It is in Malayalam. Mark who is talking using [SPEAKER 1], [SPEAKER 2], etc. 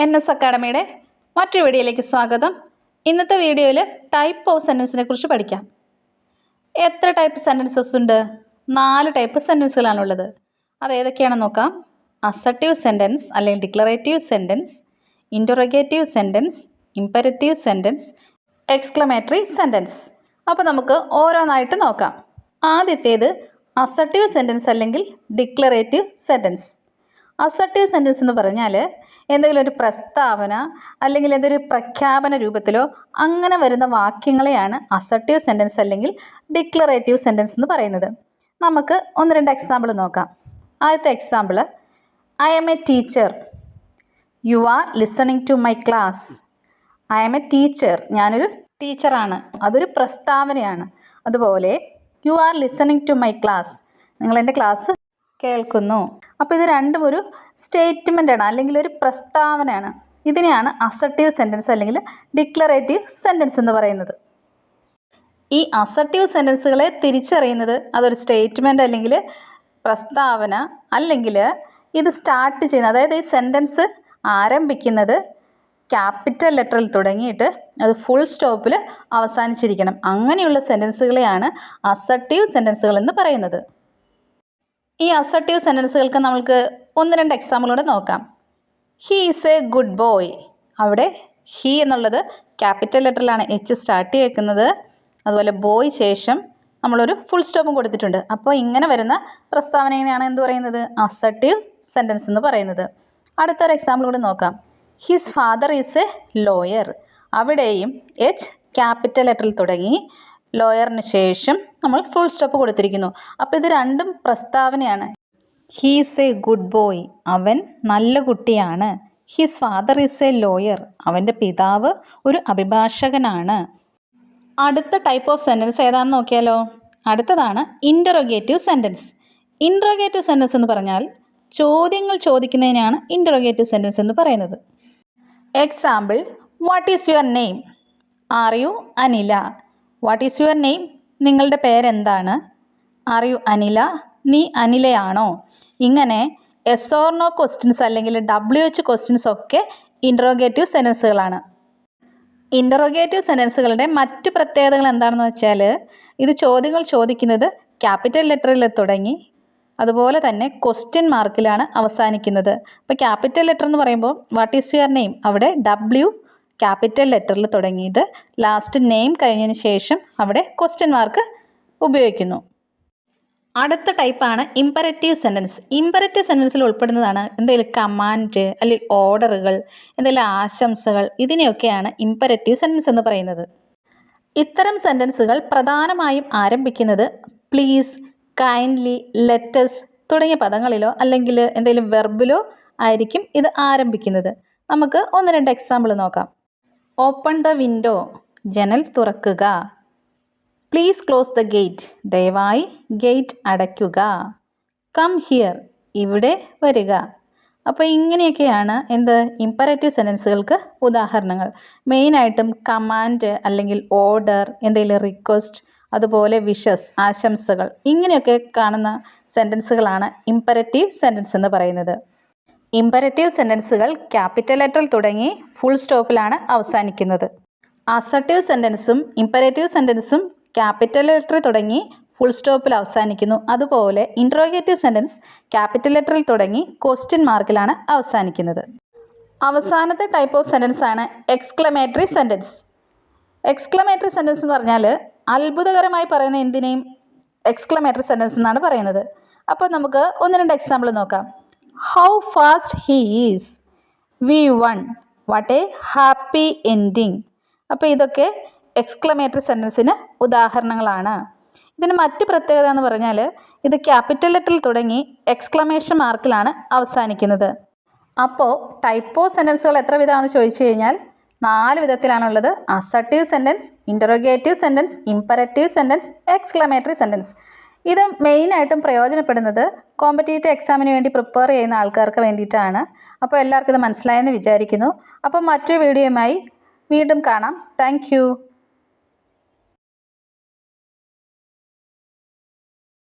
[SPEAKER 1] NS അക്കാഡമിയുടെ മറ്റൊരു വീഡിയോയിലേക്ക് സ്വാഗതം. ഇന്നത്തെ വീഡിയോയിൽ ടൈപ്പ് ഓഫ് സെൻറ്റൻസിനെ കുറിച്ച് പഠിക്കാം. എത്ര ടൈപ്പ് സെൻറ്റൻസസ് ഉണ്ട്? 4 ടൈപ്പ് സെൻറ്റൻസുകളാണുള്ളത്. അത് ഏതൊക്കെയാണെന്ന് നോക്കാം. അസർട്ടീവ് സെൻറ്റൻസ് അല്ലെങ്കിൽ declarative sentence, interrogative sentence, imperative sentence, exclamatory sentence. അപ്പോൾ നമുക്ക് ഓരോന്നായിട്ട് നോക്കാം. ആദ്യത്തേത് അസർട്ടീവ് സെൻറ്റൻസ് അല്ലെങ്കിൽ ഡിക്ലറേറ്റീവ് സെൻറ്റൻസ്. അസർട്ടീവ് സെൻറ്റൻസ് എന്ന് പറഞ്ഞാൽ എന്തെങ്കിലും ഒരു പ്രസ്താവന അല്ലെങ്കിൽ എന്തൊരു പ്രഖ്യാപന രൂപത്തിലോ അങ്ങനെ വരുന്ന വാക്യങ്ങളെയാണ് അസർട്ടീവ് സെൻറ്റൻസ് അല്ലെങ്കിൽ ഡിക്ലറേറ്റീവ് സെൻറ്റൻസ് എന്ന് പറയുന്നത്. നമുക്ക് 1-2 എക്സാമ്പിൾ നോക്കാം. ആദ്യത്തെ example, I am a teacher, you are listening to my class. I am a teacher, ഞാനൊരു ടീച്ചറാണ്, അതൊരു പ്രസ്താവനയാണ്. അതുപോലെ you are listening to my class, നിങ്ങളെൻ്റെ ക്ലാസ് കേൾക്കുന്നു. അപ്പോൾ ഇത് രണ്ടും ഒരു സ്റ്റേറ്റ്മെൻ്റാണ് അല്ലെങ്കിൽ ഒരു പ്രസ്താവനയാണ്. ഇതിനെയാണ് അസർട്ടീവ് സെൻറ്റൻസ് അല്ലെങ്കിൽ ഡിക്ലറേറ്റീവ് സെൻറ്റൻസ് എന്ന് പറയുന്നത്. ഈ അസർട്ടീവ് സെൻറ്റൻസുകളെ തിരിച്ചറിയുന്നത് അതൊരു സ്റ്റേറ്റ്മെൻറ്റ് അല്ലെങ്കിൽ പ്രസ്താവന അല്ലെങ്കിൽ ഇത് സ്റ്റാർട്ട് ചെയ്യുന്നത്, അതായത് ഈ സെൻറ്റൻസ് ആരംഭിക്കുന്നത് ക്യാപിറ്റൽ ലെറ്ററിൽ തുടങ്ങിയിട്ട് അത് ഫുൾ സ്റ്റോപ്പിൽ അവസാനിച്ചിരിക്കണം. അങ്ങനെയുള്ള സെൻറ്റൻസുകളെയാണ് അസർട്ടീവ് സെൻറ്റൻസുകൾ എന്ന് പറയുന്നത്. ഈ അസർട്ടീവ് സെൻറ്റൻസുകൾക്ക് നമ്മൾക്ക് 1-2 എക്സാമ്പിളൂടെ നോക്കാം. He is A good boy. അവിടെ ഹീ എന്നുള്ളത് ക്യാപിറ്റൽ ലെറ്ററിലാണ് എച്ച് സ്റ്റാർട്ട് ചെയ്ക്കുന്നത്. അതുപോലെ ബോയ് ശേഷം നമ്മളൊരു ഫുൾ സ്റ്റോപ്പും കൊടുത്തിട്ടുണ്ട്. അപ്പോൾ ഇങ്ങനെ വരുന്ന പ്രസ്താവനയാണ് എന്ത് പറയുന്നത്? അസർട്ടീവ് സെൻറ്റൻസ് എന്ന് പറയുന്നത്. അടുത്തൊരു എക്സാമ്പിൾ കൂടി നോക്കാം. His father is A lawyer. അവിടെയും എച്ച് ക്യാപിറ്റൽ ലെറ്ററിൽ തുടങ്ങി ലോയറിന് ശേഷം നമ്മൾ ഫുൾ സ്റ്റോപ്പ് കൊടുത്തിരിക്കുന്നു. അപ്പോൾ ഇത് രണ്ടും പ്രസ്താവനയാണ്. ഹീസ് എ ഗുഡ് ബോയ്, അവൻ നല്ല കുട്ടിയാണ്. His father is A lawyer, അവൻ്റെ പിതാവ് ഒരു അഭിഭാഷകനാണ്. അടുത്ത ടൈപ്പ് ഓഫ് സെൻറ്റൻസ് ഏതാണെന്ന് നോക്കിയാലോ. അടുത്തതാണ് ഇൻറ്ററോഗേറ്റീവ് സെൻറ്റൻസ്. ഇൻറ്ററോഗേറ്റീവ് സെൻറ്റൻസ് എന്ന് പറഞ്ഞാൽ ചോദ്യങ്ങൾ ചോദിക്കുന്നതിനാണ് ഇൻറ്ററോഗേറ്റീവ് സെൻറ്റൻസ് എന്ന് പറയുന്നത്. Example, what is your name? Are you Anila? What is your name? നിങ്ങളുടെ പേരെന്താണ്? Are you Anila? നീ അനിലയാണോ? ഇങ്ങനെ എസ് ഓർ നോ ക്വസ്റ്റ്യൻസ് അല്ലെങ്കിൽ WH ക്വസ്റ്റ്യൻസ് ഒക്കെ ഇൻറ്ററോഗേറ്റീവ് സെൻറ്റൻസുകളാണ്. ഇൻറ്ററോഗേറ്റീവ് സെൻറ്റൻസുകളുടെ മറ്റ് പ്രത്യേകതകൾ എന്താണെന്ന് വെച്ചാൽ ഇത് ചോദ്യങ്ങൾ ചോദിക്കുന്നത് ക്യാപിറ്റൽ ലെറ്ററിൽ തുടങ്ങി അതുപോലെ തന്നെ ക്വസ്റ്റ്യൻ മാർക്കിലാണ് അവസാനിക്കുന്നത്. അപ്പോൾ ക്യാപിറ്റൽ ലെറ്റർ എന്ന് പറയുമ്പോൾ വാട്ട് ഈസ് യുവർ നെയിം, അവിടെ W ക്യാപിറ്റൽ ലെറ്ററിൽ തുടങ്ങിയിട്ട് ലാസ്റ്റ് നെയിം കഴിഞ്ഞതിന് ശേഷം അവിടെ ക്വസ്റ്റ്യൻ മാർക്ക് ഉപയോഗിക്കുന്നു. അടുത്ത ടൈപ്പാണ് ഇമ്പരറ്റീവ് സെൻറ്റൻസ്. ഇമ്പരറ്റീവ് സെൻറ്റൻസിൽ ഉൾപ്പെടുന്നതാണ് എന്തെങ്കിലും കമാൻഡ് അല്ലെങ്കിൽ ഓർഡറുകൾ, എന്തെങ്കിലും ആശംസകൾ, ഇതിനെയൊക്കെയാണ് ഇമ്പരറ്റീവ് സെൻറ്റൻസ് എന്ന് പറയുന്നത്. ഇത്തരം സെൻറ്റൻസുകൾ പ്രധാനമായും ആരംഭിക്കുന്നത് പ്ലീസ്, കൈൻഡ്ലി, ലെറ്റസ് തുടങ്ങിയ പദങ്ങളിലോ അല്ലെങ്കിൽ എന്തെങ്കിലും വെർബിലോ ആയിരിക്കും ഇത് ആരംഭിക്കുന്നത്. നമുക്ക് 1-2 എക്സാമ്പിൾ നോക്കാം. ഓപ്പൺ ദ വിൻഡോ, ജനൽ തുറക്കുക. പ്ലീസ് ക്ലോസ് ദ ഗേറ്റ്, ദയവായി ഗേറ്റ് അടയ്ക്കുക. കം ഹിയർ, ഇവിടെ വരിക. അപ്പോൾ ഇങ്ങനെയൊക്കെയാണ് ഇമ്പരറ്റീവ് സെൻറ്റൻസുകൾക്ക് ഉദാഹരണങ്ങൾ. മെയിനായിട്ടും കമാൻഡ് അല്ലെങ്കിൽ ഓർഡർ, എന്തെങ്കിലും റിക്വസ്റ്റ്, അതുപോലെ വിഷസ്, ആശംസകൾ, ഇങ്ങനെയൊക്കെ കാണുന്ന സെൻറ്റൻസുകളാണ് ഇമ്പരറ്റീവ് സെൻറ്റൻസ് എന്ന് പറയുന്നത്. ഇമ്പരറ്റീവ് സെൻറ്റൻസുകൾ ക്യാപിറ്റൽ ലെറ്ററിൽ തുടങ്ങി ഫുൾ സ്റ്റോപ്പിലാണ് അവസാനിക്കുന്നത്. അസർട്ടീവ് സെൻറ്റൻസും ഇമ്പരറ്റീവ് സെൻറ്റൻസും ക്യാപിറ്റൽ ലെറ്ററിൽ തുടങ്ങി ഫുൾ സ്റ്റോപ്പിൽ അവസാനിക്കുന്നു. അതുപോലെ ഇൻറ്ററോഗേറ്റീവ് സെൻറ്റൻസ് ക്യാപിറ്റൽ ലെറ്ററിൽ തുടങ്ങി ക്വസ്റ്റ്യൻ മാർക്കിലാണ് അവസാനിക്കുന്നത്. അവസാനത്തെ ടൈപ്പ് ഓഫ് സെൻറ്റൻസ് ആണ് എക്സ്ക്ലമേറ്ററി സെൻറ്റൻസ്. എക്സ്ക്ലമേറ്ററി സെൻറ്റൻസ് എന്ന് പറഞ്ഞാൽ അത്ഭുതകരമായി പറയുന്ന എന്തിനേയും എക്സ്ക്ലമേറ്ററി സെൻറ്റൻസ് എന്നാണ് പറയുന്നത്. അപ്പോൾ നമുക്ക് 1-2 എക്സാമ്പിൾ നോക്കാം. How fast he is, we won, what a happy ending. അപ്പോൾ ഇതൊക്കെ എക്സ്ക്ലമേറ്ററി സെൻറ്റൻസിന് ഉദാഹരണങ്ങളാണ്. ഇതിന് മറ്റ് പ്രത്യേകത എന്ന് പറഞ്ഞാൽ ഇത് ക്യാപിറ്റൽ ലെറ്ററിൽ തുടങ്ങി എക്സ്ക്ലമേഷൻ മാർക്കിലാണ് അവസാനിക്കുന്നത്. അപ്പോൾ ടൈപ്പ് ഓഫ് സെൻറ്റൻസുകൾ എത്ര വിധമാണെന്ന് ചോദിച്ചു കഴിഞ്ഞാൽ 4 വിധത്തിലാണുള്ളത്. Assertive sentence, interrogative sentence, imperative sentence, exclamatory sentence. ഇത് മെയിനായിട്ടും പ്രയോജനപ്പെടുന്നത് കോമ്പറ്റേറ്റീവ് എക്സാമിന് വേണ്ടി പ്രിപ്പയർ ചെയ്യുന്ന ആൾക്കാർക്ക് വേണ്ടിയിട്ടാണ്. അപ്പോൾ എല്ലാവർക്കും ഇത് മനസ്സിലായെന്ന് വിചാരിക്കുന്നു. അപ്പോൾ മറ്റൊരു വീഡിയോയുമായി വീണ്ടും കാണാം. താങ്ക്